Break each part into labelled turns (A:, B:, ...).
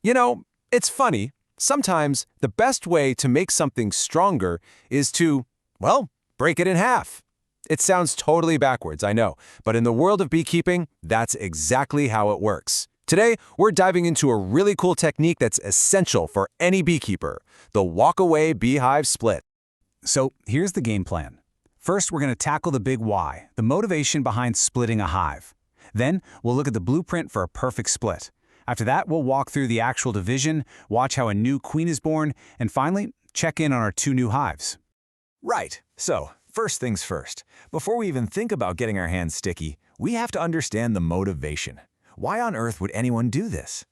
A: You know, it's funny. Sometimes the best way to make something stronger is to, well, break it in half. It sounds totally backwards, I know, but in the world of beekeeping, that's exactly how it works. Today, we're diving into a really cool technique that's essential for any beekeeper, the walk-away beehive split.
B: So here's the game plan. First, we're going to tackle the big why, the motivation behind splitting a hive. Then, we'll look at the blueprint for a perfect split. After that, we'll walk through the actual division, watch how a new queen is born, and finally, check in on our 2 new hives.
C: Right. So, first things first. Before we even think about getting our hands sticky, we have to understand the motivation. Why on earth would anyone do this?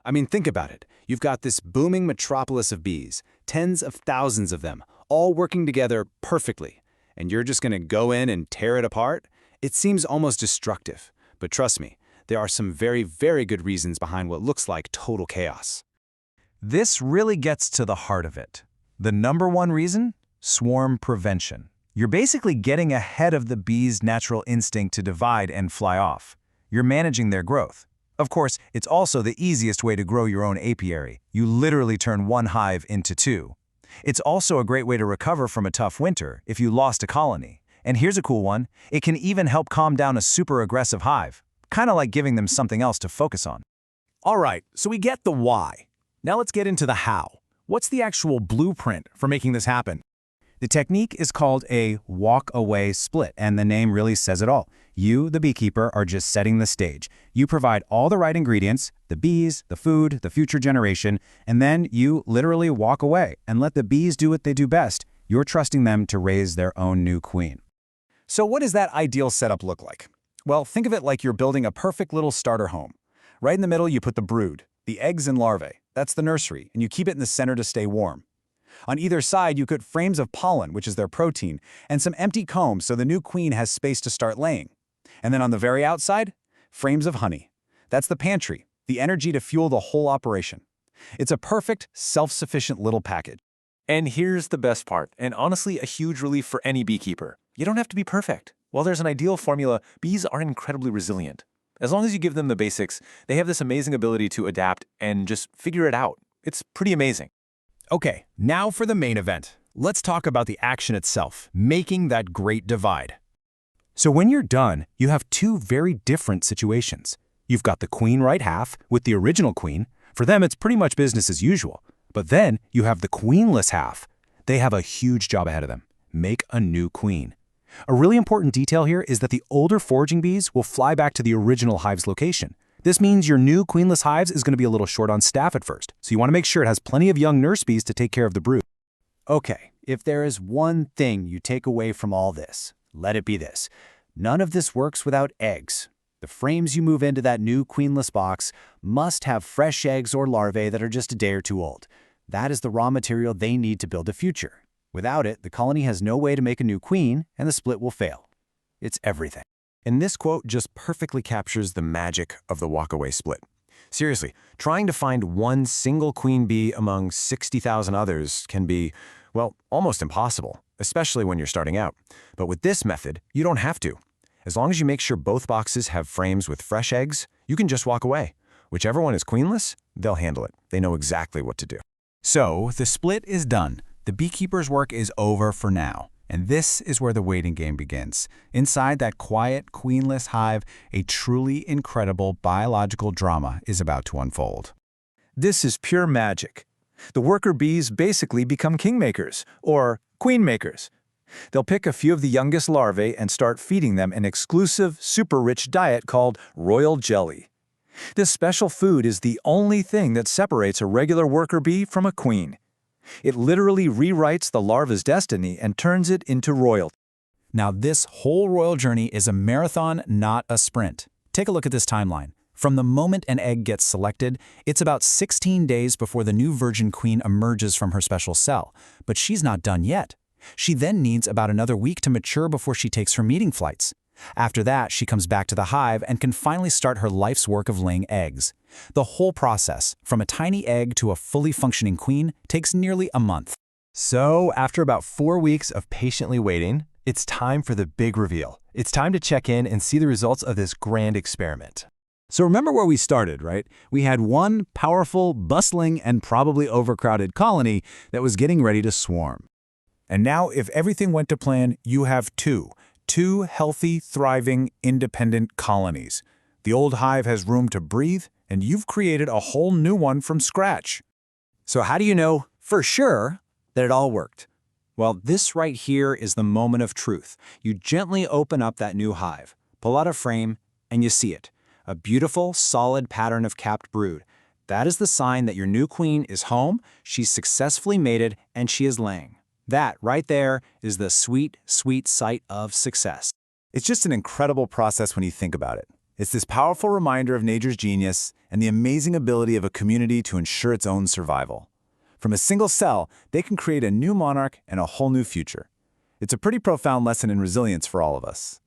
B: I mean, think about it. You've got this booming metropolis of bees, tens of thousands of them, all working together perfectly. And you're just going to go in and tear it apart? It seems almost destructive. But trust me, there are some very, very good reasons behind what looks like total chaos.
D: This really gets to the heart of it. The number one reason? Swarm prevention. You're basically getting ahead of the bees' natural instinct to divide and fly off. You're managing their growth. Of course, it's also the easiest way to grow your own apiary. You literally turn one hive into 2. It's also a great way to recover from a tough winter if you lost a colony. And here's a cool one. It can even help calm down a super aggressive hive, kind of like giving them something else to focus on.
C: All right, so we get the why. Now let's get into the how. What's the actual blueprint for making this happen?
B: The technique is called a walk-away split, and the name really says it all. You, the beekeeper, are just setting the stage. You provide all the right ingredients, the bees, the food, the future generation, and then you literally walk away and let the bees do what they do best. You're trusting them to raise their own new queen.
C: So what does that ideal setup look like? Well, think of it like you're building a perfect little starter home. Right in the middle, you put the brood, the eggs and larvae. That's the nursery, and you keep it in the center to stay warm. On either side, you put frames of pollen, which is their protein, and some empty combs so the new queen has space to start laying. And then on the very outside, frames of honey. That's the pantry, the energy to fuel the whole operation. It's a perfect, self-sufficient little package.
E: And here's the best part, and honestly a huge relief for any beekeeper. You don't have to be perfect. While there's an ideal formula, bees are incredibly resilient. As long as you give them the basics, they have this amazing ability to adapt and just figure it out. It's pretty amazing.
A: Okay, now for the main event. Let's talk about the action itself, making that great divide.
B: So when you're done, you have 2 very different situations. You've got the queen right half with the original queen. For them, it's pretty much business as usual. But then you have the queenless half. They have a huge job ahead of them. Make a new queen. A really important detail here is that the older foraging bees will fly back to the original hive's location. This means your new queenless hives is going to be a little short on staff at first, so you want to make sure it has plenty of young nurse bees to take care of the brood. Okay, if there is one thing you take away from all this, let it be this. None of this works without eggs. The frames you move into that new queenless box must have fresh eggs or larvae that are just a day or 2 old. That is the raw material they need to build a future. Without it, the colony has no way to make a new queen, and the split will fail. It's everything.
C: And this quote just perfectly captures the magic of the walk-away split. Seriously, trying to find one single queen bee among 60,000 others can be, well, almost impossible, especially when you're starting out. But with this method, you don't have to. As long as you make sure both boxes have frames with fresh eggs, you can just walk away. Whichever one is queenless, they'll handle it. They know exactly what to do.
B: So, the split is done. The beekeeper's work is over for now. And this is where the waiting game begins. Inside that quiet, queenless hive, a truly incredible biological drama is about to unfold.
F: This is pure magic. The worker bees basically become kingmakers, or queenmakers. They'll pick a few of the youngest larvae and start feeding them an exclusive, super-rich diet called royal jelly. This special food is the only thing that separates a regular worker bee from a queen. It literally rewrites the larva's destiny and turns it into royalty.
B: Now, this whole royal journey is a marathon, not a sprint. Take a look at this timeline. From the moment an egg gets selected, it's about 16 days before the new virgin queen emerges from her special cell. But she's not done yet. She then needs about another week to mature before she takes her mating flights. After that, she comes back to the hive and can finally start her life's work of laying eggs. The whole process, from a tiny egg to a fully functioning queen, takes nearly a month.
D: So, after about 4 weeks of patiently waiting, it's time for the big reveal. It's time to check in and see the results of this grand experiment.
C: So remember where we started, right? We had one powerful, bustling, and probably overcrowded colony that was getting ready to swarm.
F: And now, if everything went to plan, you have two healthy, thriving, independent colonies. The old hive has room to breathe, and you've created a whole new one from scratch.
C: So how do you know for sure that it all worked? Well, this right here is the moment of truth. You gently open up that new hive, pull out a frame, and you see it. A beautiful, solid pattern of capped brood. That is the sign that your new queen is home, she's successfully mated, and she is laying. That right there is the sweet, sweet sight of success.
B: It's just an incredible process when you think about it. It's this powerful reminder of nature's genius and the amazing ability of a community to ensure its own survival. From a single cell, they can create a new monarch and a whole new future. It's a pretty profound lesson in resilience for all of us.